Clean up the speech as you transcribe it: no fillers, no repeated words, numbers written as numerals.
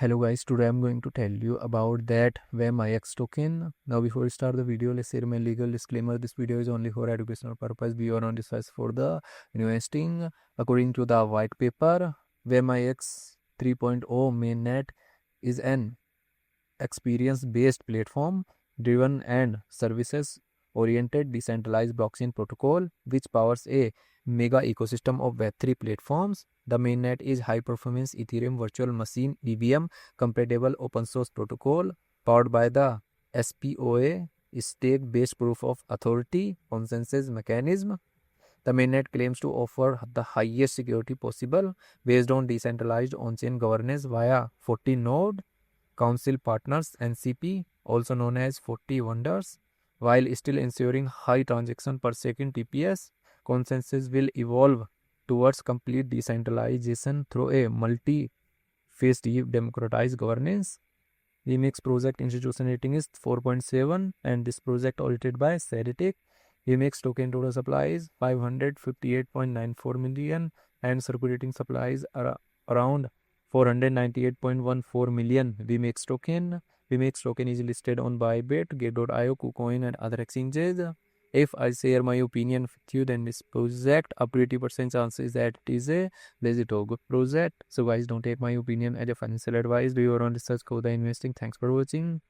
Hello guys, today I'm going to tell you about that WEMIX token. Now before we start the video, let's say my legal disclaimer. This video is only for educational purpose. We are not advice for the investing. According to the white paper, WEMIX 3.0 mainnet is an experience-based platform driven and services oriented decentralized blockchain protocol which powers a mega ecosystem of Web3 platforms. The mainnet is high performance Ethereum virtual machine EVM compatible open source protocol powered by the SPOA stake based proof of authority consensus mechanism. The mainnet claims to offer the highest security possible based on decentralized on-chain governance via 40 node council partners NCP, also known as 40 wonders, while still ensuring high transaction per second TPS. Consensus will evolve towards complete decentralization through a multi-phase democratized governance. WEMIX project institution rating is 4.7 and this project audited by Ceritic. WEMIX token total supply is 558.94 million and circulating supplies are around 498.14 million WEMIX token. WEMIX token is listed on Bybit, Gate.io, KuCoin and other exchanges. If I share my opinion with you, then this project, a pretty percent chance is that it is a legit or good project. So guys, don't take my opinion as a financial advice. Do your own research, go the investing. Thanks for watching.